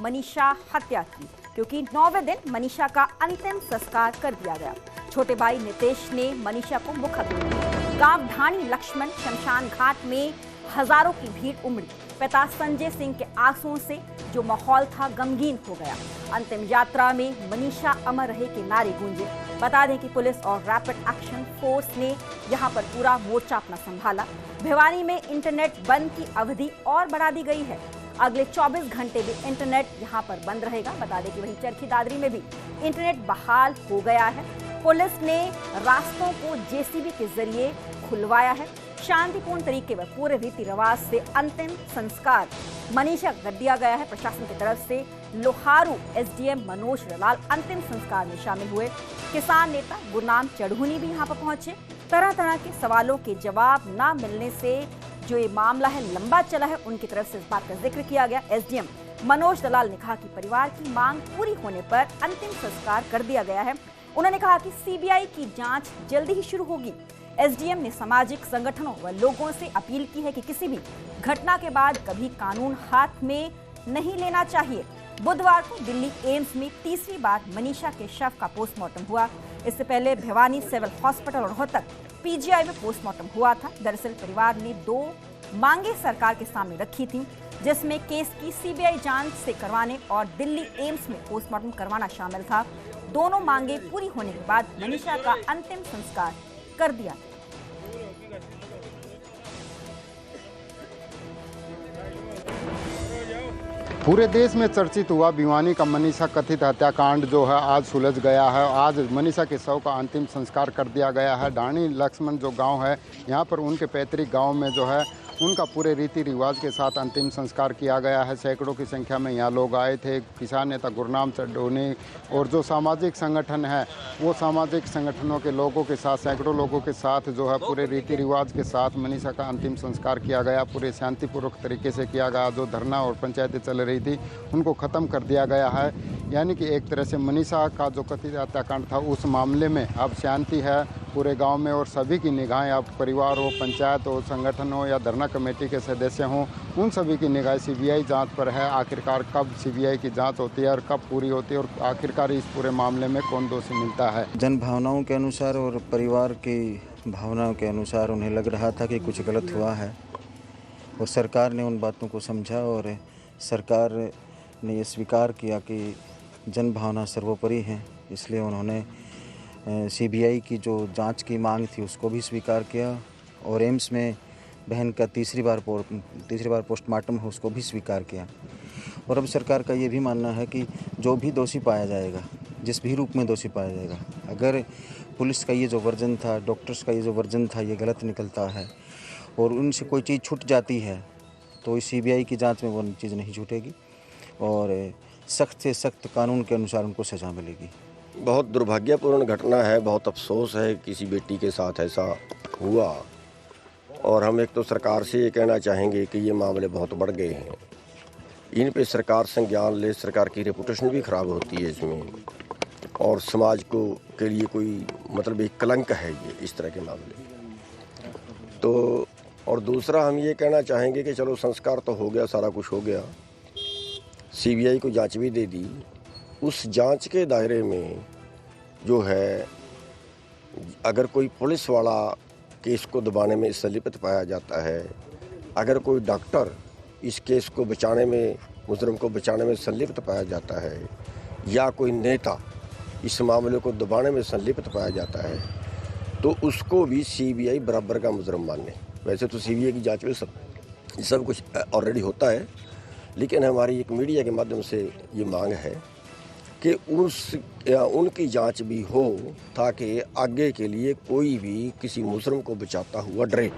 मनीषा हत्या की, क्योंकि 9वें दिन मनीषा का अंतिम संस्कार कर दिया गया। छोटे भाई नितेश ने मनीषा को मुखाग्नि दी। गांव ढाणी लक्ष्मण शमशान घाट में हजारों की भीड़ उमड़ी। पिता संजय सिंह के आंसुओं से जो माहौल था गमगीन हो गया। अंतिम यात्रा में मनीषा अमर रहे के नारे गूंजे। बता दें कि पुलिस और रैपिड एक्शन फोर्स ने यहां पर पूरा मोर्चा अपना संभाला। भिवानी में इंटरनेट बंद की अवधि और बढ़ा दी गई है। अगले 24 घंटे भी इंटरनेट यहां पर बंद रहेगा। बता दें कि वहीं चरखी दादरी में भी इंटरनेट बहाल हो गया है। पुलिस ने रास्तों को जेसीबी के जरिए खुलवाया है। शांतिपूर्ण तरीके में पूरे रीति रिवाज से अंतिम संस्कार मनीषा कर दिया गया है। प्रशासन की तरफ से लोहारू एसडीएम मनोज दलाल अंतिम संस्कार में शामिल हुए। किसान नेता गुरनाम चढ़ूनी भी यहां पर पहुंचे। तरह तरह के सवालों के जवाब न मिलने से जो ये मामला है लंबा चला है, उनकी तरफ से इस बात का जिक्र किया गया। एसडीएम मनोज दलाल ने कहा कि परिवार की मांग पूरी होने पर अंतिम संस्कार कर दिया गया है। उन्होंने कहा कि सीबीआई की जांच जल्दी ही शुरू होगी। एसडीएम ने सामाजिक संगठनों व लोगों से अपील की है कि किसी भी घटना के बाद कभी कानून हाथ में नहीं लेना चाहिए। बुधवार को दिल्ली एम्स में तीसरी बार मनीषा के शव का पोस्टमार्टम हुआ। इससे पहले भिवानी सिविल हॉस्पिटल और रोहतक पीजीआई में पोस्टमार्टम हुआ था। दरअसल परिवार ने 2 मांगे सरकार के सामने रखी थी, जिसमें केस की सीबीआई जांच से करवाने और दिल्ली एम्स में पोस्टमार्टम करवाना शामिल था। दोनों मांगे पूरी होने के बाद मनीषा का अंतिम संस्कार कर दिया। पूरे देश में चर्चित हुआ भिवानी का मनीषा कथित हत्याकांड जो है आज सुलझ गया है। आज मनीषा के शव का अंतिम संस्कार कर दिया गया है। ढाणी लक्ष्मण जो गांव है, यहां पर उनके पैतृक गांव में जो है उनका पूरे रीति रिवाज के साथ अंतिम संस्कार किया गया है। सैकड़ों की संख्या में यहाँ लोग आए थे। किसान नेता गुरनाम चढ़ूनी और जो सामाजिक संगठन है, वो सामाजिक संगठनों के लोगों के साथ, सैकड़ों लोगों के साथ जो है पूरे रीति रिवाज के साथ मनीषा का अंतिम संस्कार किया गया। पूरे शांतिपूर्वक तरीके से किया गया। जो धरना और पंचायतें चल रही थी उनको ख़त्म कर दिया गया है। यानी कि एक तरह से मनीषा का जो कथित हत्याकांड था उस मामले में अब शांति है पूरे गांव में और सभी की निगाहें अब परिवार हो, पंचायत हो, संगठन हो या धरना कमेटी के सदस्य हों, उन सभी की निगाह सीबीआई जांच पर है। आखिरकार कब सीबीआई की जांच होती है और कब पूरी होती है और आखिरकार इस पूरे मामले में कौन दोषी मिलता है। जन भावनाओं के अनुसार और परिवार की भावनाओं के अनुसार उन्हें लग रहा था कि कुछ गलत हुआ है और सरकार ने उन बातों को समझा और सरकार ने ये स्वीकार किया कि जन भावना सर्वोपरि है। इसलिए उन्होंने सीबीआई की जो जांच की मांग थी उसको भी स्वीकार किया और एम्स में बहन का तीसरी बार पोस्टमार्टम हो उसको भी स्वीकार किया। और अब सरकार का ये भी मानना है कि जो भी दोषी पाया जाएगा, जिस भी रूप में दोषी पाया जाएगा, अगर पुलिस का ये जो वर्जन था, डॉक्टर्स का ये जो वर्जन था, ये गलत निकलता है और उनसे कोई चीज़ छूट जाती है तो इस सीबीआई की जांच में वो चीज़ नहीं छूटेगी और सख्त से सख्त कानून के अनुसार उनको सज़ा मिलेगी। बहुत दुर्भाग्यपूर्ण घटना है। बहुत अफसोस है किसी बेटी के साथ ऐसा हुआ और हम एक तो सरकार से ये कहना चाहेंगे कि ये मामले बहुत बढ़ गए हैं। इन पे सरकार संज्ञान ले। सरकार की रेपुटेशन भी ख़राब होती है इसमें और समाज को के लिए कोई मतलब एक कलंक है ये इस तरह के मामले। तो और दूसरा हम ये कहना चाहेंगे कि चलो संस्कार तो हो गया, सारा कुछ हो गया, सीबीआई को जांच भी दे दी। उस जांच के दायरे में जो है अगर कोई पुलिस वाला केस को दबाने में संलिप्त पाया जाता है, अगर कोई डॉक्टर इस केस को बचाने में, मुजरिम को बचाने में संलिप्त पाया जाता है या कोई नेता इस मामले को दबाने में संलिप्त पाया जाता है तो उसको भी सीबीआई बराबर का मुजरिम माने। वैसे तो सीबीआई की जांच में सब कुछ ऑलरेडी होता है, लेकिन हमारी एक मीडिया के माध्यम से ये मांग है कि उनकी जांच भी हो ताकि आगे के लिए कोई भी किसी मुजरिम को बचाता हुआ डरे।